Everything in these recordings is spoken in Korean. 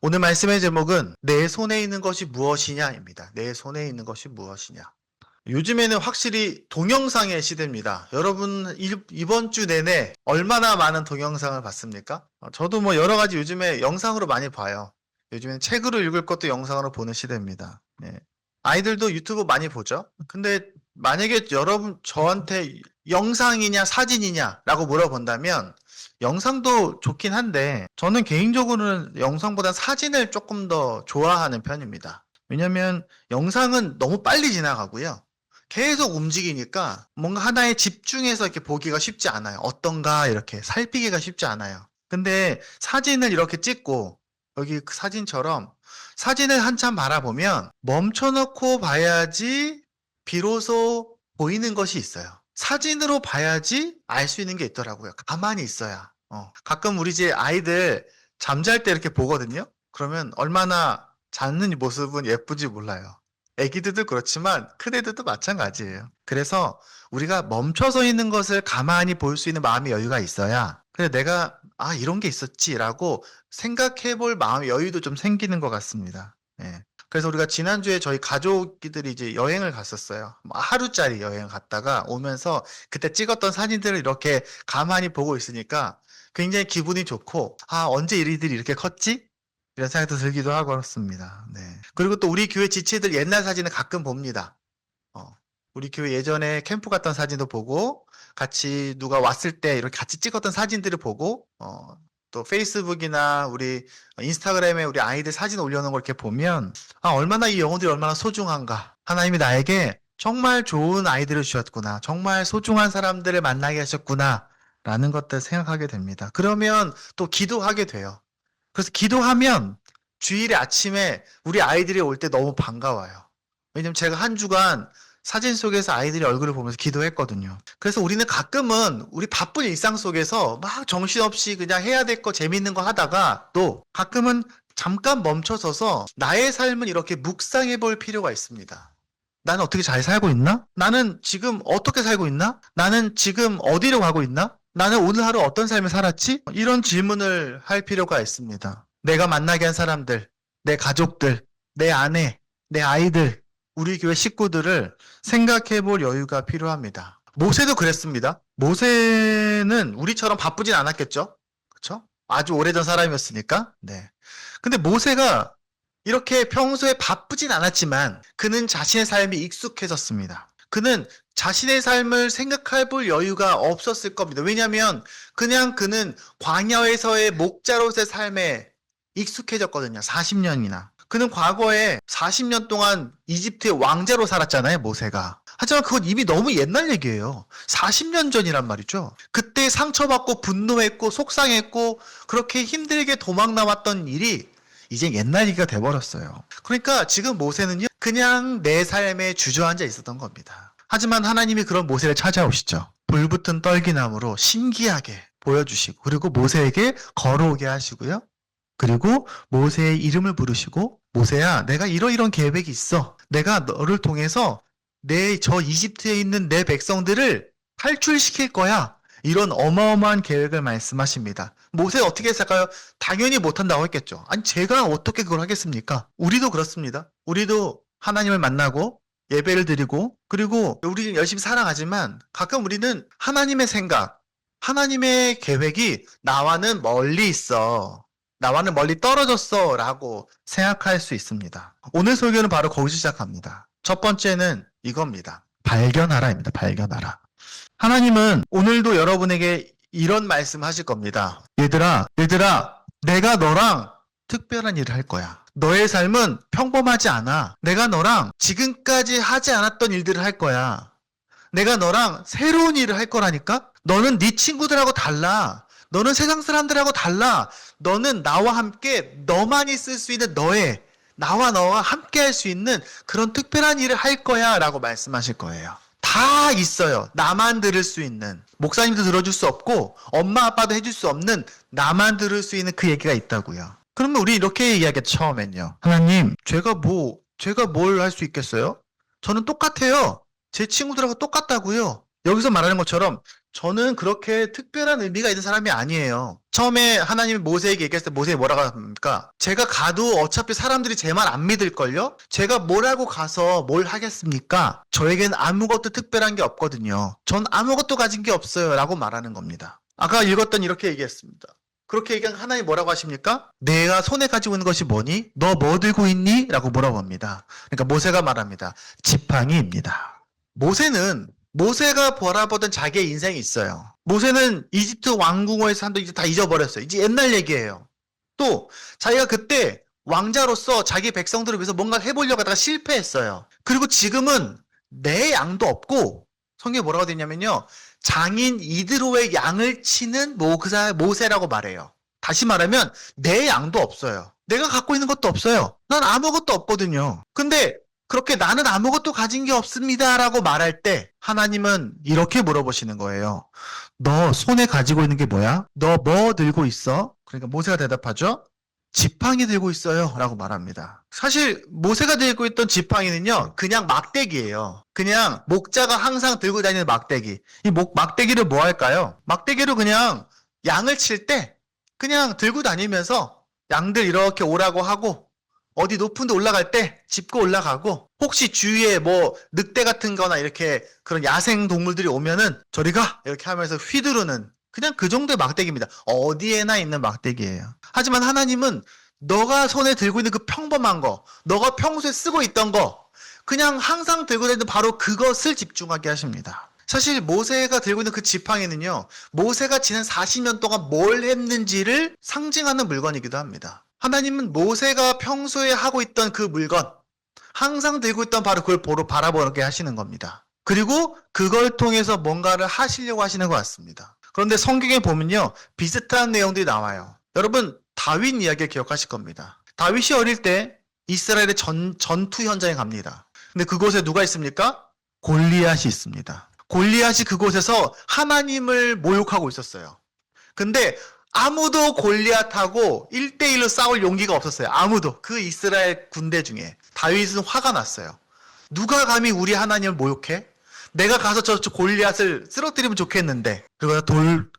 오늘 말씀의 제목은 내 손에 있는 것이 무엇이냐입니다. 내 손에 있는 것이 무엇이냐. 요즘에는 확실히 동영상의 시대입니다. 여러분 이번 주 내내 얼마나 많은 동영상을 봤습니까? 저도 뭐 여러 가지 요즘에 영상으로 많이 봐요. 요즘엔 책으로 읽을 것도 영상으로 보는 시대입니다. 네. 아이들도 유튜브 많이 보죠. 근데 만약에 여러분 저한테 영상이냐 사진이냐라고 물어본다면 영상도 좋긴 한데 저는 개인적으로는 영상보다 사진을 조금 더 좋아하는 편입니다. 왜냐면 영상은 너무 빨리 지나가고요. 계속 움직이니까 뭔가 하나에 집중해서 이렇게 보기가 쉽지 않아요. 어떤가 이렇게 살피기가 쉽지 않아요. 근데 사진을 이렇게 찍고 여기 그 사진처럼 사진을 한참 바라보면 멈춰놓고 봐야지 비로소 보이는 것이 있어요. 사진으로 봐야지 알 수 있는 게 있더라고요. 가만히 있어야. 가끔 우리 집 아이들 잠잘 때 이렇게 보거든요. 그러면 얼마나 자는 모습은 예쁜지 몰라요. 애기들도 그렇지만 큰 애들도 마찬가지예요. 그래서 우리가 멈춰서 있는 것을 가만히 볼 수 있는 마음의 여유가 있어야 그래 내가 이런 게 있었지라고 생각해 볼 마음의 여유도 좀 생기는 것 같습니다. 예. 그래서 우리가 지난주에 저희 가족들이 이제 여행을 갔었어요. 하루짜리 여행을 갔다가 오면서 그때 찍었던 사진들을 이렇게 가만히 보고 있으니까 굉장히 기분이 좋고 언제 이리들이 이렇게 컸지? 이런 생각도 들기도 하고 그렇습니다. 네. 그리고 또 우리 교회 지체들 옛날 사진을 가끔 봅니다. 우리 교회 예전에 캠프 갔던 사진도 보고 같이 누가 왔을 때 이렇게 같이 찍었던 사진들을 보고 또 페이스북이나 우리 인스타그램에 우리 아이들 사진 올려놓은 걸 이렇게 보면 얼마나 이 영혼들이 얼마나 소중한가. 하나님이 나에게 정말 좋은 아이들을 주셨구나. 정말 소중한 사람들을 만나게 하셨구나. 라는 것들 생각하게 됩니다. 그러면 또 기도하게 돼요. 그래서 기도하면 주일에 아침에 우리 아이들이 올 때 너무 반가워요. 왜냐면 제가 한 주간 사진 속에서 아이들이 얼굴을 보면서 기도했거든요. 그래서 우리는 가끔은 우리 바쁜 일상 속에서 막 정신없이 그냥 해야 될 거 재밌는 거 하다가 또 가끔은 잠깐 멈춰서서 나의 삶은 이렇게 묵상해 볼 필요가 있습니다. 나는 어떻게 잘 살고 있나? 나는 지금 어떻게 살고 있나? 나는 지금 어디로 가고 있나? 나는 오늘 하루 어떤 삶을 살았지? 이런 질문을 할 필요가 있습니다. 내가 만나게 한 사람들, 내 가족들, 내 아내, 내 아이들, 우리 교회 식구들을 생각해 볼 여유가 필요합니다. 모세도 그랬습니다. 모세는 우리처럼 바쁘진 않았겠죠? 그쵸? 아주 오래전 사람이었으니까. 네. 근데 모세가 이렇게 평소에 바쁘진 않았지만 그는 자신의 삶이 익숙해졌습니다. 그는 자신의 삶을 생각해 볼 여유가 없었을 겁니다. 왜냐하면 그는 광야에서의 목자로서의 삶에 익숙해졌거든요. 40년이나. 그는 과거에 40년 동안 이집트의 왕자로 살았잖아요, 모세가. 하지만 그건 이미 너무 옛날 얘기예요. 40년 전이란 말이죠. 그때 상처받고 분노했고 속상했고 그렇게 힘들게 도망 나왔던 일이 이제 옛날 얘기가 돼버렸어요. 그러니까 지금 모세는요, 그냥 내 삶에 주저앉아 있었던 겁니다. 하지만 하나님이 그런 모세를 찾아오시죠. 불붙은 떨기나무로 신기하게 보여주시고, 그리고 모세에게 걸어오게 하시고요. 그리고 모세의 이름을 부르시고, 모세야, 내가 이러이런 계획이 있어. 내가 너를 통해서 저 이집트에 있는 내 백성들을 탈출시킬 거야. 이런 어마어마한 계획을 말씀하십니다. 모세 어떻게 했을까요? 당연히 못한다고 했겠죠. 아니 제가 어떻게 그걸 하겠습니까? 우리도 그렇습니다. 우리도 하나님을 만나고 예배를 드리고 그리고 우리는 열심히 살아가지만 가끔 우리는 하나님의 생각, 하나님의 계획이 나와는 멀리 있어. 나와는 멀리 떨어졌어 라고 생각할 수 있습니다. 오늘 설교는 바로 거기서 시작합니다. 첫 번째는 이겁니다. 발견하라입니다. 발견하라. 하나님은 오늘도 여러분에게 이런 말씀 하실 겁니다. 얘들아, 내가 너랑 특별한 일을 할 거야. 너의 삶은 평범하지 않아. 내가 너랑 지금까지 하지 않았던 일들을 할 거야. 내가 너랑 새로운 일을 할 거라니까? 너는 네 친구들하고 달라. 너는 세상 사람들하고 달라. 너는 나와 함께 너만이 쓸 수 있는 나와 너와 함께 할 수 있는 그런 특별한 일을 할 거야 라고 말씀하실 거예요. 다 있어요. 나만 들을 수 있는. 목사님도 들어줄 수 없고 엄마 아빠도 해줄 수 없는 나만 들을 수 있는 그 얘기가 있다고요. 그러면 우리 이렇게 이야기했죠. 처음엔요. 하나님, 제가 뭘 할 수 있겠어요? 저는 똑같아요. 제 친구들하고 똑같다고요. 여기서 말하는 것처럼 저는 그렇게 특별한 의미가 있는 사람이 아니에요. 처음에 하나님이 모세에게 얘기했을 때 모세가 뭐라고 합니까? 제가 가도 어차피 사람들이 제 말 안 믿을걸요? 제가 뭐라고 가서 뭘 하겠습니까? 저에겐 아무것도 특별한 게 없거든요. 전 아무것도 가진 게 없어요. 라고 말하는 겁니다. 아까 읽었던 이렇게 얘기했습니다. 그렇게 얘기한 하나님 뭐라고 하십니까? 내가 손에 가지고 있는 것이 뭐니? 너 뭐 들고 있니? 라고 물어봅니다. 그러니까 모세가 말합니다. 지팡이입니다. 모세가 바라보던 자기의 인생이 있어요. 모세는 이집트 왕궁에서 산도 이제 다 잊어버렸어요. 이제 옛날 얘기예요. 또 자기가 그때 왕자로서 자기 백성들을 위해서 뭔가 해보려고 하다가 실패했어요. 그리고 지금은 내 양도 없고 성경에 뭐라고 되어 있냐면요. 장인 이드로의 양을 치는 모세라고 말해요. 다시 말하면 내 양도 없어요. 내가 갖고 있는 것도 없어요. 난 아무것도 없거든요. 근데 그렇게 나는 아무것도 가진 게 없습니다 라고 말할 때 하나님은 이렇게 물어보시는 거예요. 너 손에 가지고 있는 게 뭐야? 너 뭐 들고 있어? 그러니까 모세가 대답하죠. 지팡이 들고 있어요 라고 말합니다. 사실 모세가 들고 있던 지팡이는요 그냥 막대기예요. 그냥 목자가 항상 들고 다니는 막대기. 이 막대기를 뭐 할까요? 막대기로 그냥 양을 칠 때 그냥 들고 다니면서 양들 이렇게 오라고 하고 어디 높은 데 올라갈 때 짚고 올라가고 혹시 주위에 뭐 늑대 같은 거나 이렇게 그런 야생 동물들이 오면은 저리 가! 이렇게 하면서 휘두르는 그냥 그 정도의 막대기입니다. 어디에나 있는 막대기예요. 하지만 하나님은 너가 손에 들고 있는 그 평범한 거, 너가 평소에 쓰고 있던 거 그냥 항상 들고 다니는 바로 그것을 집중하게 하십니다. 사실 모세가 들고 있는 그 지팡이는요. 모세가 지난 40년 동안 뭘 했는지를 상징하는 물건이기도 합니다. 하나님은 모세가 평소에 하고 있던 그 물건, 항상 들고 있던 바로 그걸 바라보게 하시는 겁니다. 그리고 그걸 통해서 뭔가를 하시려고 하시는 것 같습니다. 그런데 성경에 보면요. 비슷한 내용들이 나와요. 여러분, 다윗 이야기를 기억하실 겁니다. 다윗이 어릴 때 이스라엘의 전투 현장에 갑니다. 근데 그곳에 누가 있습니까? 골리앗이 있습니다. 골리앗이 그곳에서 하나님을 모욕하고 있었어요. 근데 아무도 골리앗하고 1대1로 싸울 용기가 없었어요. 아무도. 그 이스라엘 군대 중에. 다윗은 화가 났어요. 누가 감히 우리 하나님을 모욕해? 내가 가서 저 골리앗을 쓰러뜨리면 좋겠는데.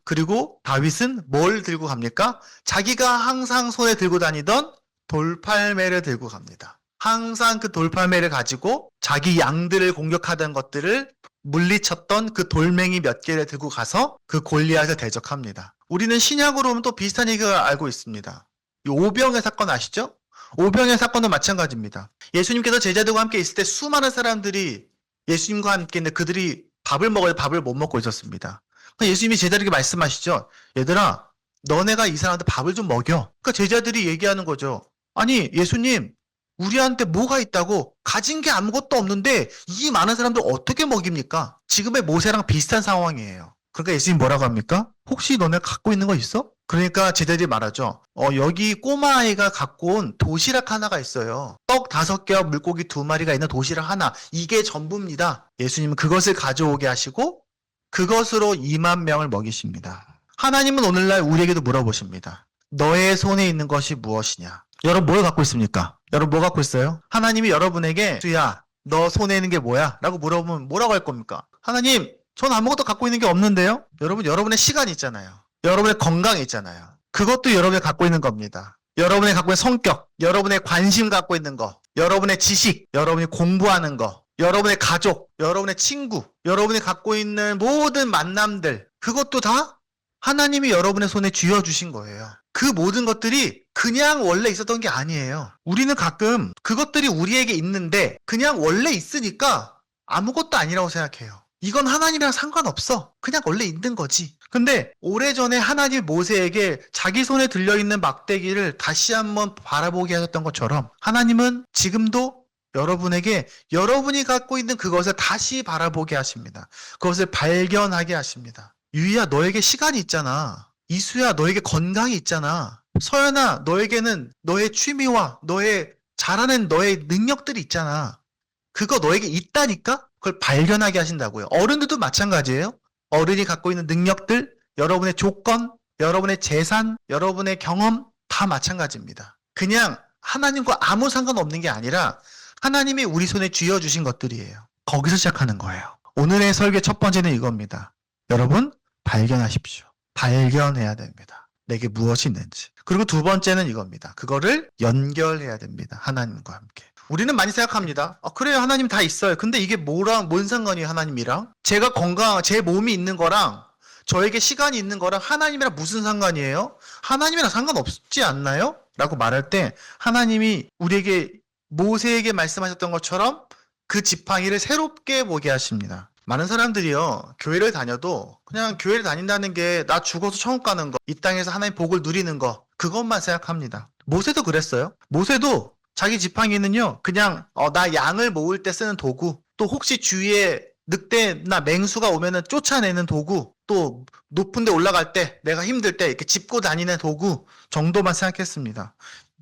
그리고 다윗은 뭘 들고 갑니까? 자기가 항상 손에 들고 다니던 돌팔매를 들고 갑니다. 항상 그 돌팔매를 가지고 자기 양들을 공격하던 것들을 물리쳤던 그 돌멩이 몇 개를 들고 가서 그 골리앗을 대적합니다. 우리는 신약으로 보면 또 비슷한 얘기를 알고 있습니다. 이 오병의 사건 아시죠? 오병의 사건도 마찬가지입니다. 예수님께서 제자들과 함께 있을 때 수많은 사람들이 예수님과 함께 있는데 그들이 밥을 먹어야 밥을 못 먹고 있었습니다. 예수님이 제자들에게 말씀하시죠. 얘들아, 너네가 이 사람한테 밥을 좀 먹여. 그러니까 제자들이 얘기하는 거죠. 아니, 예수님, 우리한테 뭐가 있다고 가진 게 아무것도 없는데 이 많은 사람들 어떻게 먹입니까? 지금의 모세랑 비슷한 상황이에요. 그러니까 예수님 뭐라고 합니까? 혹시 너네 갖고 있는 거 있어? 그러니까 제자들이 말하죠. 여기 꼬마아이가 갖고 온 도시락 하나가 있어요. 떡 5개와 물고기 2마리가 있는 도시락 하나. 이게 전부입니다. 예수님은 그것을 가져오게 하시고 그것으로 2만 명을 먹이십니다. 하나님은 오늘날 우리에게도 물어보십니다. 너의 손에 있는 것이 무엇이냐? 여러분 뭘 갖고 있습니까? 여러분 뭐 갖고 있어요? 하나님이 여러분에게 주야 너 손에 있는 게 뭐야? 라고 물어보면 뭐라고 할 겁니까? 하나님 전 아무것도 갖고 있는 게 없는데요? 여러분 여러분의 시간이 있잖아요. 여러분의 건강이 있잖아요. 그것도 여러분이 갖고 있는 겁니다. 여러분이 갖고 있는 성격, 여러분의 관심 갖고 있는 거, 여러분의 지식, 여러분이 공부하는 거, 여러분의 가족, 여러분의 친구, 여러분이 갖고 있는 모든 만남들 그것도 다 하나님이 여러분의 손에 쥐어주신 거예요. 그 모든 것들이 그냥 원래 있었던 게 아니에요. 우리는 가끔 그것들이 우리에게 있는데 그냥 원래 있으니까 아무것도 아니라고 생각해요. 이건 하나님이랑 상관없어. 그냥 원래 있는 거지. 근데 오래전에 하나님이 모세에게 자기 손에 들려있는 막대기를 다시 한번 바라보게 하셨던 것처럼 하나님은 지금도 여러분에게 여러분이 갖고 있는 그것을 다시 바라보게 하십니다. 그것을 발견하게 하십니다. 유희야, 너에게 시간이 있잖아. 이수야, 너에게 건강이 있잖아. 서연아, 너에게는 너의 취미와 너의 잘하는 너의 능력들이 있잖아. 그거 너에게 있다니까? 그걸 발견하게 하신다고요. 어른들도 마찬가지예요. 어른이 갖고 있는 능력들, 여러분의 조건, 여러분의 재산, 여러분의 경험 다 마찬가지입니다. 그냥 하나님과 아무 상관없는 게 아니라 하나님이 우리 손에 쥐어주신 것들이에요. 거기서 시작하는 거예요. 오늘의 설계 첫 번째는 이겁니다. 여러분, 발견하십시오. 발견해야 됩니다. 내게 무엇이 있는지. 그리고 두 번째는 이겁니다. 그거를 연결해야 됩니다. 하나님과 함께. 우리는 많이 생각합니다. 그래요. 하나님 다 있어요. 근데 이게 뭔 상관이에요, 하나님이랑? 제가 제 몸이 있는 거랑 저에게 시간이 있는 거랑 하나님이랑 무슨 상관이에요? 하나님이랑 상관없지 않나요? 라고 말할 때 하나님이 우리에게 모세에게 말씀하셨던 것처럼 그 지팡이를 새롭게 보게 하십니다. 많은 사람들이요, 교회를 다녀도 그냥 교회를 다닌다는 게 나 죽어서 천국 가는 거, 이 땅에서 하나님 복을 누리는 거, 그것만 생각합니다. 모세도 그랬어요. 모세도 자기 지팡이는요, 그냥 나 양을 모을 때 쓰는 도구, 또 혹시 주위에 늑대나 맹수가 오면은 쫓아내는 도구, 또 높은 데 올라갈 때 내가 힘들 때 이렇게 짚고 다니는 도구 정도만 생각했습니다.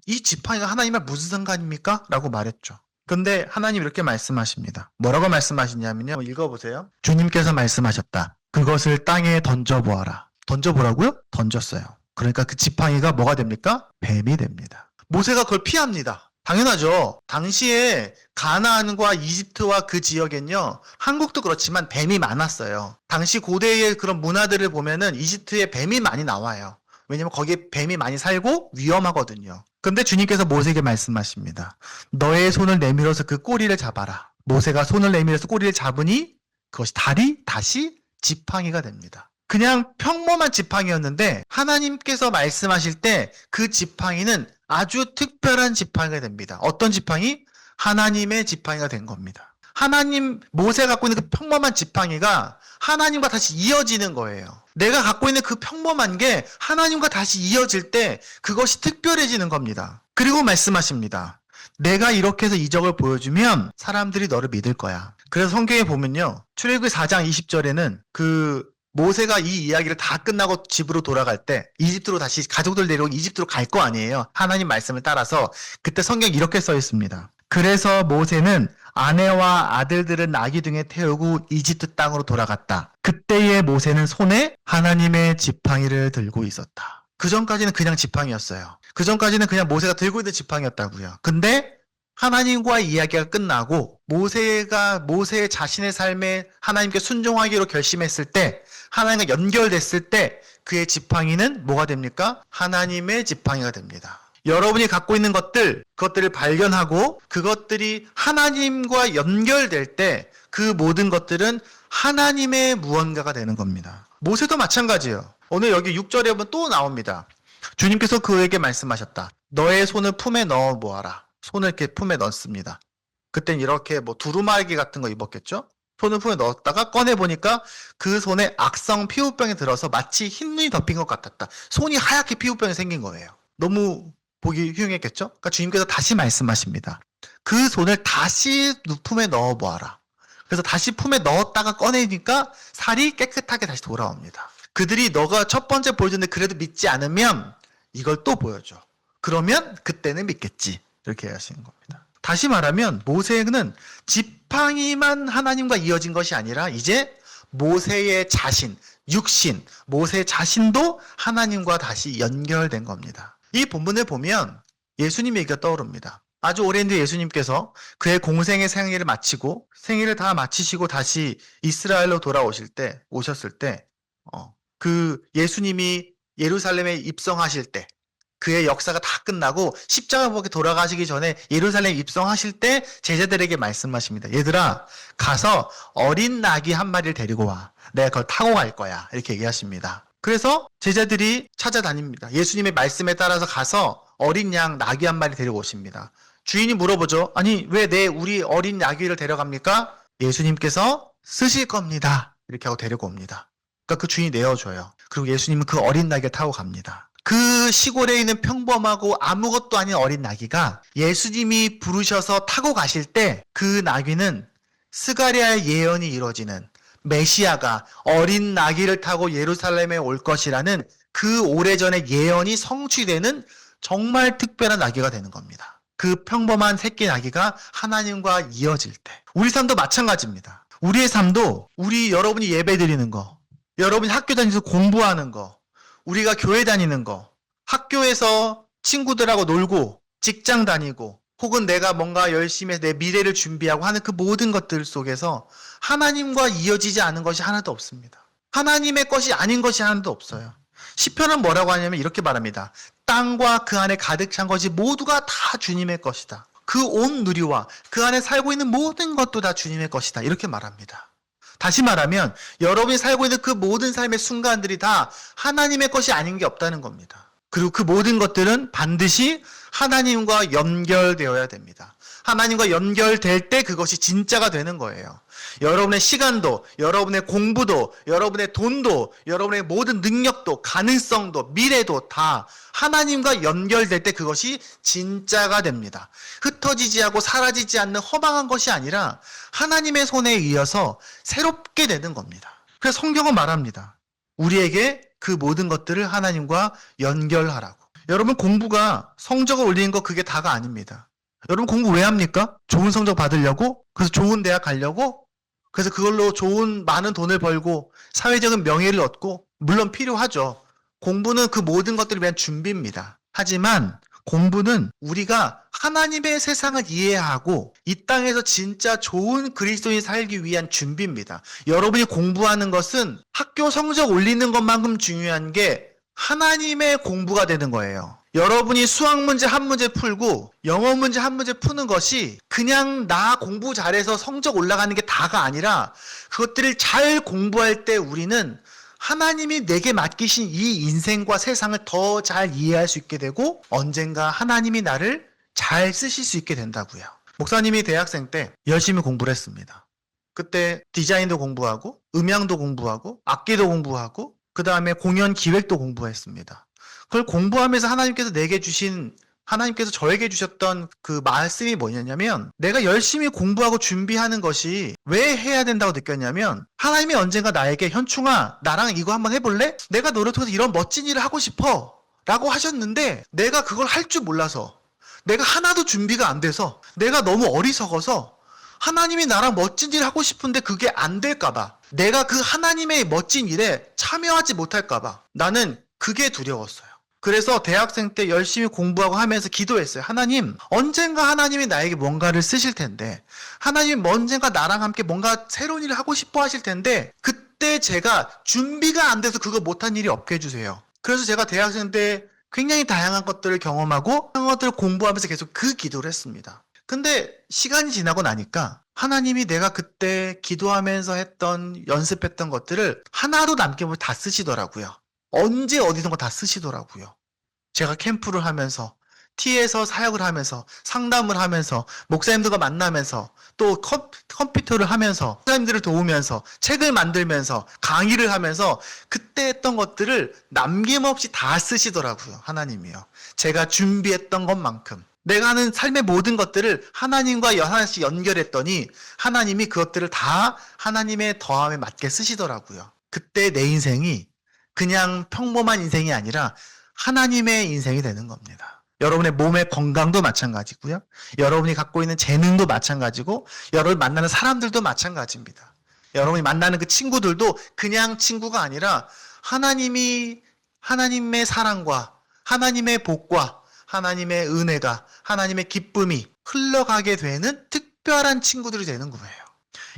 이 지팡이가 하나님과 무슨 상관입니까? 라고 말했죠. 근데 하나님 이렇게 말씀하십니다. 뭐라고 말씀하시냐면요. 읽어보세요. 주님께서 말씀하셨다. 그것을 땅에 던져보아라. 던져보라고요? 던졌어요. 그러니까 그 지팡이가 뭐가 됩니까? 뱀이 됩니다. 모세가 그걸 피합니다. 당연하죠. 당시에 가나안과 이집트와 그 지역엔요, 한국도 그렇지만 뱀이 많았어요. 당시 고대의 그런 문화들을 보면은 이집트에 뱀이 많이 나와요. 왜냐면 거기에 뱀이 많이 살고 위험하거든요. 근데 주님께서 모세에게 말씀하십니다. 너의 손을 내밀어서 그 꼬리를 잡아라. 모세가 손을 내밀어서 꼬리를 잡으니 그것이 다시 지팡이가 됩니다. 그냥 평범한 지팡이였는데 하나님께서 말씀하실 때 그 지팡이는 아주 특별한 지팡이가 됩니다. 어떤 지팡이? 하나님의 지팡이가 된 겁니다. 모세가 갖고 있는 그 평범한 지팡이가 하나님과 다시 이어지는 거예요. 내가 갖고 있는 그 평범한 게 하나님과 다시 이어질 때 그것이 특별해지는 겁니다. 그리고 말씀하십니다. 내가 이렇게 해서 이적을 보여주면 사람들이 너를 믿을 거야. 그래서 성경에 보면요, 출애굽기 4장 20절에는 모세가 이 이야기를 다 끝나고 집으로 돌아갈 때 이집트로 다시 가족들 데리고 이집트로 갈 거 아니에요. 하나님 말씀을 따라서. 그때 성경에 이렇게 써 있습니다. 그래서 모세는 아내와 아들들을 나귀 등에 태우고 이집트 땅으로 돌아갔다. 그때의 모세는 손에 하나님의 지팡이를 들고 있었다. 그 전까지는 그냥 지팡이였어요. 그 전까지는 그냥 모세가 들고 있는 지팡이였다고요. 근데 하나님과 이야기가 끝나고 모세 자신의 삶에 하나님께 순종하기로 결심했을 때, 하나님과 연결됐을 때 그의 지팡이는 뭐가 됩니까? 하나님의 지팡이가 됩니다. 여러분이 갖고 있는 그것들을 발견하고 그것들이 하나님과 연결될 때 그 모든 것들은 하나님의 무언가가 되는 겁니다. 모세도 마찬가지예요. 오늘 여기 6절에 보면 또 나옵니다. 주님께서 그에게 말씀하셨다. 너의 손을 품에 넣어 보아라. 손을 이렇게 품에 넣습니다. 그땐 이렇게 두루마기 같은 거 입었겠죠? 손을 품에 넣었다가 꺼내보니까 그 손에 악성 피부병이 들어서 마치 흰눈이 덮인 것 같았다. 손이 하얗게 피부병이 생긴 거예요. 너무 보기 흉했겠죠? 그러니까 주님께서 다시 말씀하십니다. 그 손을 다시 품에 넣어보아라. 그래서 다시 품에 넣었다가 꺼내니까 살이 깨끗하게 다시 돌아옵니다. 그들이 너가 첫 번째 보여줬는데 그래도 믿지 않으면 이걸 또 보여줘. 그러면 그때는 믿겠지. 이렇게 하시는 겁니다. 다시 말하면 모세는 지팡이만 하나님과 이어진 것이 아니라 이제 모세의 자신, 육신, 모세 자신도 하나님과 다시 연결된 겁니다. 이 본문을 보면 예수님 얘기가 떠오릅니다. 아주 오랜 뒤에 예수님께서 그의 공생의 생애를 마치고 생애를 다 마치시고 다시 이스라엘로 오셨을 때 그 예수님이 예루살렘에 입성하실 때 그의 역사가 다 끝나고 십자가 보게 돌아가시기 전에 예루살렘에 입성하실 때 제자들에게 말씀하십니다. 얘들아, 가서 어린 나귀 한 마리를 데리고 와. 내가 그걸 타고 갈 거야. 이렇게 얘기하십니다. 그래서 제자들이 찾아다닙니다. 예수님의 말씀에 따라서 가서 어린 양 나귀 한 마리 데리고 오십니다. 주인이 물어보죠. 아니, 왜 우리 어린 나귀를 데려갑니까? 예수님께서 쓰실 겁니다. 이렇게 하고 데리고 옵니다. 그러니까 그 주인이 내어줘요. 그리고 예수님은 그 어린 나귀를 타고 갑니다. 그 시골에 있는 평범하고 아무것도 아닌 어린 나귀가 예수님이 부르셔서 타고 가실 때 그 나귀는 스가랴의 예언이 이루어지는 메시아가 어린 나귀를 타고 예루살렘에 올 것이라는 그 오래전의 예언이 성취되는 정말 특별한 나귀가 되는 겁니다. 그 평범한 새끼 나귀가 하나님과 이어질 때. 우리 삶도 마찬가지입니다. 우리의 삶도 여러분이 예배 드리는 거, 여러분이 학교 다니면서 공부하는 거, 우리가 교회 다니는 거, 학교에서 친구들하고 놀고, 직장 다니고, 혹은 내가 뭔가 열심히 해서 내 미래를 준비하고 하는 그 모든 것들 속에서 하나님과 이어지지 않은 것이 하나도 없습니다. 하나님의 것이 아닌 것이 하나도 없어요. 시편은 뭐라고 하냐면 이렇게 말합니다. 땅과 그 안에 가득 찬 것이 모두가 다 주님의 것이다. 그 온 누리와 그 안에 살고 있는 모든 것도 다 주님의 것이다. 이렇게 말합니다. 다시 말하면 여러분이 살고 있는 그 모든 삶의 순간들이 다 하나님의 것이 아닌 게 없다는 겁니다. 그리고 그 모든 것들은 반드시 하나님과 연결되어야 됩니다. 하나님과 연결될 때 그것이 진짜가 되는 거예요. 여러분의 시간도, 여러분의 공부도, 여러분의 돈도, 여러분의 모든 능력도, 가능성도, 미래도 다 하나님과 연결될 때 그것이 진짜가 됩니다. 흩어지지 않고 사라지지 않는 허망한 것이 아니라 하나님의 손에 의해서 새롭게 되는 겁니다. 그래서 성경은 말합니다. 우리에게 그 모든 것들을 하나님과 연결하라고. 여러분 공부가 성적을 올리는 거 그게 다가 아닙니다. 여러분 공부 왜 합니까? 좋은 성적 받으려고? 그래서 좋은 대학 가려고? 그래서 그걸로 좋은 많은 돈을 벌고 사회적인 명예를 얻고 물론 필요하죠. 공부는 그 모든 것들을 위한 준비입니다. 하지만 공부는 우리가 하나님의 세상을 이해하고 이 땅에서 진짜 좋은 그리스도인이 살기 위한 준비입니다. 여러분이 공부하는 것은 학교 성적 올리는 것만큼 중요한 게 하나님의 공부가 되는 거예요. 여러분이 수학 문제 한 문제 풀고 영어 문제 한 문제 푸는 것이 그냥 나 공부 잘해서 성적 올라가는 게 다가 아니라 그것들을 잘 공부할 때 우리는 하나님이 내게 맡기신 이 인생과 세상을 더 잘 이해할 수 있게 되고 언젠가 하나님이 나를 잘 쓰실 수 있게 된다고요. 목사님이 대학생 때 열심히 공부를 했습니다. 그때 디자인도 공부하고 음향도 공부하고 악기도 공부하고 그 다음에 공연 기획도 공부했습니다. 그걸 공부하면서 하나님께서 저에게 주셨던 그 말씀이 뭐냐면 내가 열심히 공부하고 준비하는 것이 왜 해야 된다고 느꼈냐면 하나님이 언젠가 나에게 현충아 나랑 이거 한번 해볼래? 내가 너를 통해서 이런 멋진 일을 하고 싶어 라고 하셨는데 내가 그걸 할 줄 몰라서 내가 하나도 준비가 안 돼서 내가 너무 어리석어서 하나님이 나랑 멋진 일을 하고 싶은데 그게 안 될까봐 내가 그 하나님의 멋진 일에 참여하지 못할까봐 나는 그게 두려웠어요. 그래서 대학생 때 열심히 공부하고 하면서 기도했어요. 하나님, 언젠가 하나님이 나에게 뭔가를 쓰실 텐데 하나님이 언젠가 나랑 함께 뭔가 새로운 일을 하고 싶어 하실 텐데 그때 제가 준비가 안 돼서 그거 못한 일이 없게 해주세요. 그래서 제가 대학생 때 굉장히 다양한 것들을 경험하고 다양한 것들을 공부하면서 계속 그 기도를 했습니다. 근데 시간이 지나고 나니까 하나님이 내가 그때 기도하면서 연습했던 것들을 하나도 남김없이 다 쓰시더라고요. 언제 어디선가 다 쓰시더라고요. 제가 캠프를 하면서 T에서 사역을 하면서 상담을 하면서 목사님들과 만나면서 또 컴퓨터를 하면서 목사님들을 도우면서 책을 만들면서 강의를 하면서 그때 했던 것들을 남김없이 다 쓰시더라고요. 하나님이요. 제가 준비했던 것만큼 내가 하는 삶의 모든 것들을 하나님과 하나씩 연결했더니 하나님이 그것들을 다 하나님의 더함에 맞게 쓰시더라고요. 그때 내 인생이 그냥 평범한 인생이 아니라 하나님의 인생이 되는 겁니다. 여러분의 몸의 건강도 마찬가지고요. 여러분이 갖고 있는 재능도 마찬가지고 여러분이 만나는 사람들도 마찬가지입니다. 여러분이 만나는 그 친구들도 그냥 친구가 아니라 하나님의 사랑과 하나님의 복과 하나님의 은혜가 하나님의 기쁨이 흘러가게 되는 특별한 친구들이 되는 거예요.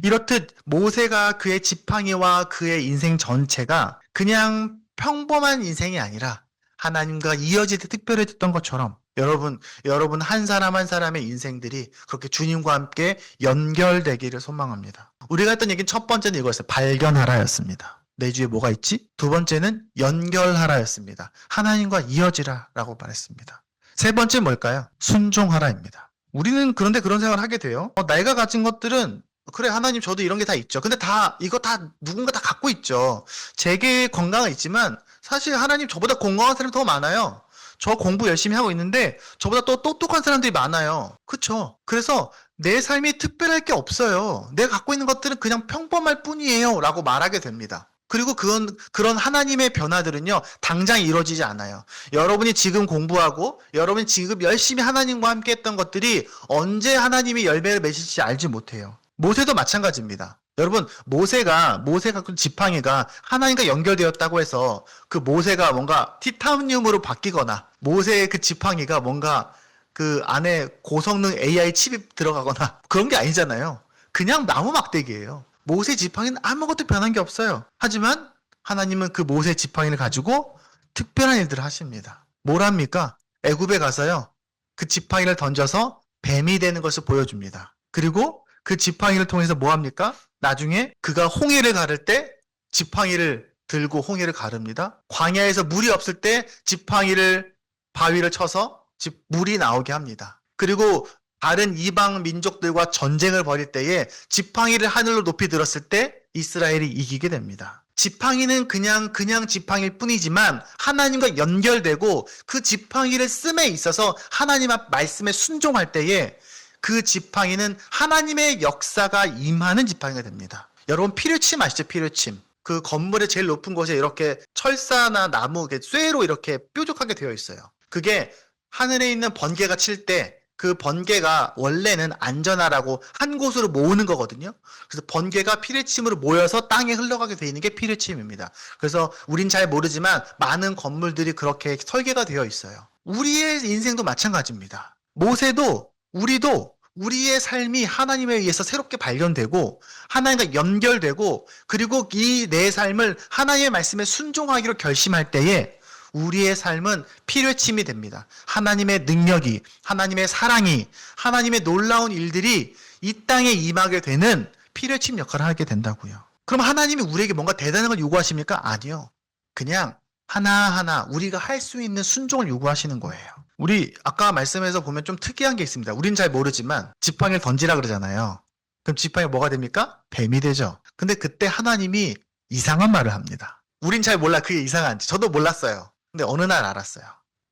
이렇듯 모세가 그의 지팡이와 그의 인생 전체가 그냥 평범한 인생이 아니라 하나님과 이어질 때 특별해졌던 것처럼 여러분 한 사람 한 사람의 인생들이 그렇게 주님과 함께 연결되기를 소망합니다. 우리가 했던 얘기는 첫 번째는 이거였어요. 발견하라였습니다. 내 주위에 뭐가 있지? 두 번째는 연결하라였습니다. 하나님과 이어지라라고 말했습니다. 세 번째 뭘까요? 순종하라입니다. 우리는 그런데 그런 생각을 하게 돼요. 내가 가진 것들은 그래 하나님 저도 이런 게 다 있죠. 근데 이거 다 누군가 다 갖고 있죠. 제게 건강은 있지만 사실 하나님 저보다 건강한 사람이 더 많아요. 저 공부 열심히 하고 있는데 저보다 또 똑똑한 사람들이 많아요. 그쵸? 그래서 내 삶이 특별할 게 없어요. 내가 갖고 있는 것들은 그냥 평범할 뿐이에요 라고 말하게 됩니다. 그리고 그런 하나님의 변화들은요, 당장 이루어지지 않아요. 여러분이 지금 공부하고, 여러분이 지금 열심히 하나님과 함께 했던 것들이 언제 하나님이 열매를 맺을지 알지 못해요. 모세도 마찬가지입니다. 여러분, 모세가 그 지팡이가 하나님과 연결되었다고 해서 그 모세가 뭔가 티타늄으로 바뀌거나 모세의 그 지팡이가 뭔가 그 안에 고성능 AI 칩이 들어가거나 그런 게 아니잖아요. 그냥 나무 막대기예요. 모세 지팡이는 아무것도 변한 게 없어요. 하지만 하나님은 그 모세 지팡이를 가지고 특별한 일들을 하십니다. 뭘 합니까? 애굽에 가서요. 그 지팡이를 던져서 뱀이 되는 것을 보여줍니다. 그리고 그 지팡이를 통해서 뭐 합니까? 나중에 그가 홍해를 가를 때 지팡이를 들고 홍해를 가릅니다. 광야에서 물이 없을 때 지팡이를 바위를 쳐서 물이 나오게 합니다. 그리고 다른 이방 민족들과 전쟁을 벌일 때에 지팡이를 하늘로 높이 들었을 때 이스라엘이 이기게 됩니다. 지팡이는 그냥 지팡이일 뿐이지만 하나님과 연결되고 그 지팡이를 씀에 있어서 하나님 앞 말씀에 순종할 때에 그 지팡이는 하나님의 역사가 임하는 지팡이가 됩니다. 여러분 피르침 아시죠? 피르침. 그 건물의 제일 높은 곳에 이렇게 철사나 나무, 쇠로 이렇게 뾰족하게 되어 있어요. 그게 하늘에 있는 번개가 칠 때 그 번개가 원래는 안전하라고 한 곳으로 모으는 거거든요. 그래서 번개가 피르침으로 모여서 땅에 흘러가게 되어 있는 게 피르침입니다. 그래서 우린 잘 모르지만 많은 건물들이 그렇게 설계가 되어 있어요. 우리의 인생도 마찬가지입니다. 모세도 우리도 우리의 삶이 하나님에 의해서 새롭게 발견되고 하나님과 연결되고 그리고 이 내 삶을 하나님의 말씀에 순종하기로 결심할 때에 우리의 삶은 피뢰침이 됩니다. 하나님의 능력이, 하나님의 사랑이, 하나님의 놀라운 일들이 이 땅에 임하게 되는 피뢰침 역할을 하게 된다고요. 그럼 하나님이 우리에게 뭔가 대단한 걸 요구하십니까? 아니요. 그냥 하나하나 우리가 할 수 있는 순종을 요구하시는 거예요. 우리 아까 말씀에서 보면 좀 특이한 게 있습니다. 우린 잘 모르지만 지팡이를 던지라 그러잖아요. 그럼 지팡이가 뭐가 됩니까? 뱀이 되죠. 근데 그때 하나님이 이상한 말을 합니다. 우린 잘 몰라 그게 이상한지. 저도 몰랐어요. 근데 어느 날 알았어요.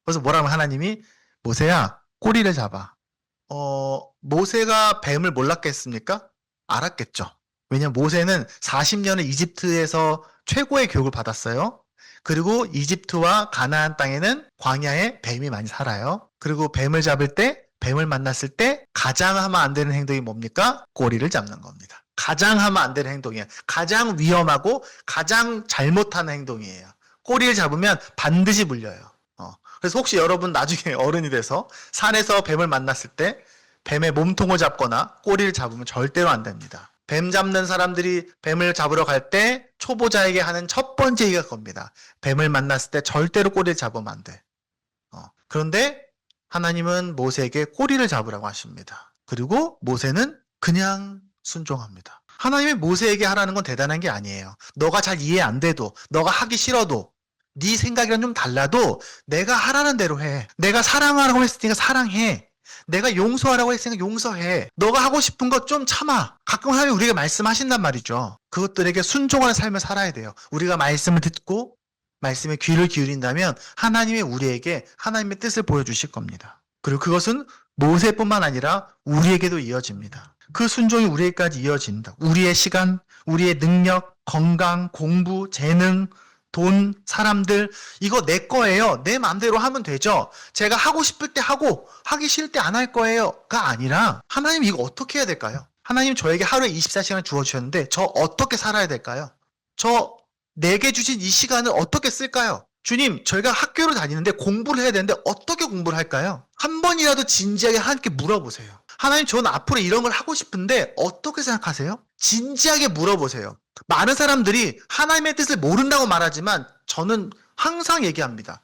그래서 뭐라면 하나님이 모세야 꼬리를 잡아. 모세가 뱀을 몰랐겠습니까? 알았겠죠. 왜냐면 모세는 40년을 이집트에서 최고의 교육을 받았어요. 그리고 이집트와 가나안 땅에는 광야에 뱀이 많이 살아요. 그리고 뱀을 잡을 때, 뱀을 만났을 때 가장 하면 안 되는 행동이 뭡니까? 꼬리를 잡는 겁니다. 가장 하면 안 되는 행동이에요. 가장 위험하고 가장 잘못하는 행동이에요. 꼬리를 잡으면 반드시 물려요. 그래서 혹시 여러분 나중에 어른이 돼서 산에서 뱀을 만났을 때 뱀의 몸통을 잡거나 꼬리를 잡으면 절대로 안 됩니다. 뱀 잡는 사람들이 뱀을 잡으러 갈 때 초보자에게 하는 첫 번째 얘기가 그겁니다. 뱀을 만났을 때 절대로 꼬리를 잡으면 안 돼. 그런데 하나님은 모세에게 꼬리를 잡으라고 하십니다. 그리고 모세는 그냥 순종합니다. 하나님이 모세에게 하라는 건 대단한 게 아니에요. 너가 잘 이해 안 돼도, 너가 하기 싫어도, 네 생각이랑 좀 달라도 내가 하라는 대로 해. 내가 사랑하라고 했으니까 사랑해. 내가 용서하라고 했으니까 용서해. 너가 하고 싶은 것 좀 참아. 가끔 하나님이 우리에게 말씀하신단 말이죠. 그것들에게 순종하는 삶을 살아야 돼요. 우리가 말씀을 듣고 말씀에 귀를 기울인다면 하나님이 우리에게 하나님의 뜻을 보여주실 겁니다. 그리고 그것은 모세뿐만 아니라 우리에게도 이어집니다. 그 순종이 우리에게까지 이어진다. 우리의 시간, 우리의 능력, 건강, 공부, 재능, 돈, 사람들, 이거 내 거예요. 내 마음대로 하면 되죠. 제가 하고 싶을 때 하고 하기 싫을 때 안 할 거예요가 아니라 하나님 이거 어떻게 해야 될까요? 하나님 저에게 하루에 24시간 주어주셨는데 저 어떻게 살아야 될까요? 저 내게 주신 이 시간을 어떻게 쓸까요? 주님, 저희가 학교를 다니는데 공부를 해야 되는데 어떻게 공부를 할까요? 한 번이라도 진지하게 하나님께 물어보세요. 하나님, 저는 앞으로 이런 걸 하고 싶은데 어떻게 생각하세요? 진지하게 물어보세요. 많은 사람들이 하나님의 뜻을 모른다고 말하지만 저는 항상 얘기합니다.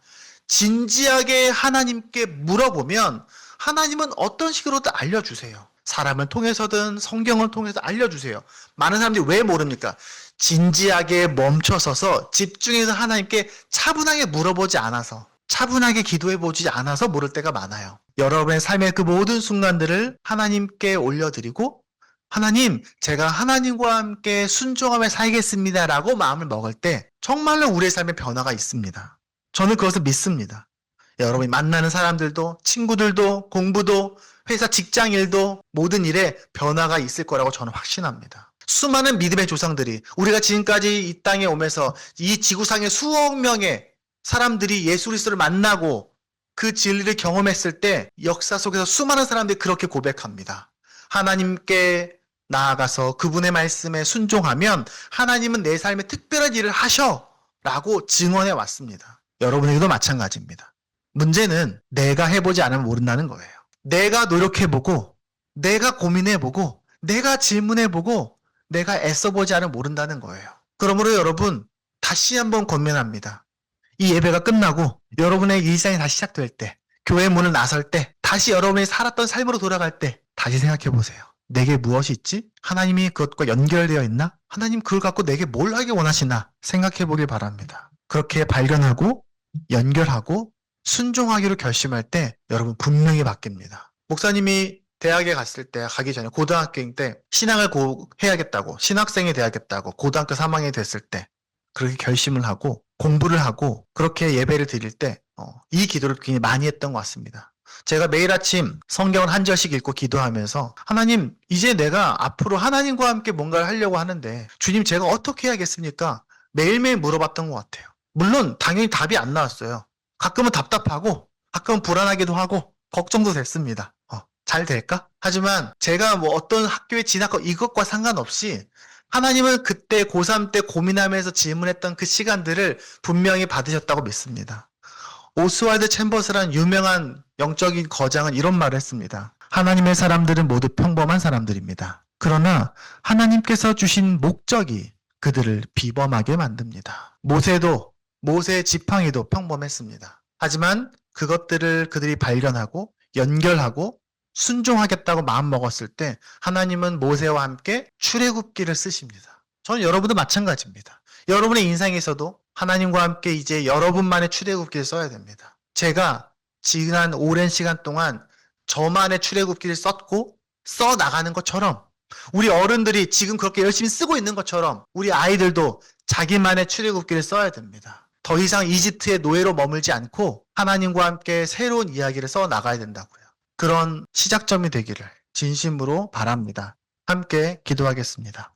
진지하게 하나님께 물어보면 하나님은 어떤 식으로든 알려주세요. 사람을 통해서든 성경을 통해서 알려주세요. 많은 사람들이 왜 모릅니까? 진지하게 멈춰서서 집중해서 하나님께 차분하게 물어보지 않아서, 차분하게 기도해보지 않아서 모를 때가 많아요. 여러분의 삶의 그 모든 순간들을 하나님께 올려드리고 하나님, 제가 하나님과 함께 순종하며 살겠습니다 라고 마음을 먹을 때 정말로 우리의 삶에 변화가 있습니다. 저는 그것을 믿습니다. 여러분이 만나는 사람들도, 친구들도, 공부도, 회사 직장 일도 모든 일에 변화가 있을 거라고 저는 확신합니다. 수많은 믿음의 조상들이 우리가 지금까지 이 땅에 오면서 이 지구상의 수억 명의 사람들이 예수 그리스도를 만나고 그 진리를 경험했을 때 역사 속에서 수많은 사람들이 그렇게 고백합니다. 하나님께 나아가서 그분의 말씀에 순종하면 하나님은 내 삶에 특별한 일을 하셔 라고 증언해 왔습니다. 여러분에게도 마찬가지입니다. 문제는 내가 해보지 않으면 모른다는 거예요. 내가 노력해보고, 내가 고민해보고, 내가 질문해보고, 내가 애써보지 않으면 모른다는 거예요. 그러므로 여러분, 다시 한번 권면합니다. 이 예배가 끝나고 여러분의 일상이 다시 시작될 때, 교회 문을 나설 때, 다시 여러분이 살았던 삶으로 돌아갈 때 다시 생각해 보세요. 내게 무엇이 있지? 하나님이 그것과 연결되어 있나? 하나님 그걸 갖고 내게 뭘 하기 원하시나? 생각해 보길 바랍니다. 그렇게 발견하고 연결하고 순종하기로 결심할 때 여러분 분명히 바뀝니다. 목사님이 대학에 갔을 때, 가기 전에 고등학교인 때 신학을 해야겠다고, 신학생이 돼야겠다고 고등학교 3학년이 됐을 때 그렇게 결심을 하고 공부를 하고 그렇게 예배를 드릴 때 이 기도를 굉장히 많이 했던 것 같습니다. 제가 매일 아침 성경을 한 절씩 읽고 기도하면서 하나님, 이제 내가 앞으로 하나님과 함께 뭔가를 하려고 하는데 주님, 제가 어떻게 해야겠습니까? 매일매일 물어봤던 것 같아요. 물론 당연히 답이 안 나왔어요. 가끔은 답답하고 가끔은 불안하기도 하고 걱정도 됐습니다. 잘 될까? 하지만 제가 뭐 어떤 학교에 진학하고 이것과 상관없이 하나님은 그때 고3 때 고민하면서 질문했던 그 시간들을 분명히 받으셨다고 믿습니다. 오스왈드 챔버스란 유명한 영적인 거장은 이런 말을 했습니다. 하나님의 사람들은 모두 평범한 사람들입니다. 그러나 하나님께서 주신 목적이 그들을 비범하게 만듭니다. 모세의 지팡이도 평범했습니다. 하지만 그것들을 그들이 발견하고 연결하고 순종하겠다고 마음먹었을 때 하나님은 모세와 함께 출애굽기를 쓰십니다. 저는 여러분도 마찬가지입니다. 여러분의 인생에서도 하나님과 함께 이제 여러분만의 출애굽기를 써야 됩니다. 제가 지난 오랜 시간 동안 저만의 출애굽기를 썼고 써나가는 것처럼 우리 어른들이 지금 그렇게 열심히 쓰고 있는 것처럼 우리 아이들도 자기만의 출애굽기를 써야 됩니다. 더 이상 이집트의 노예로 머물지 않고 하나님과 함께 새로운 이야기를 써나가야 된다고요. 그런 시작점이 되기를 진심으로 바랍니다. 함께 기도하겠습니다.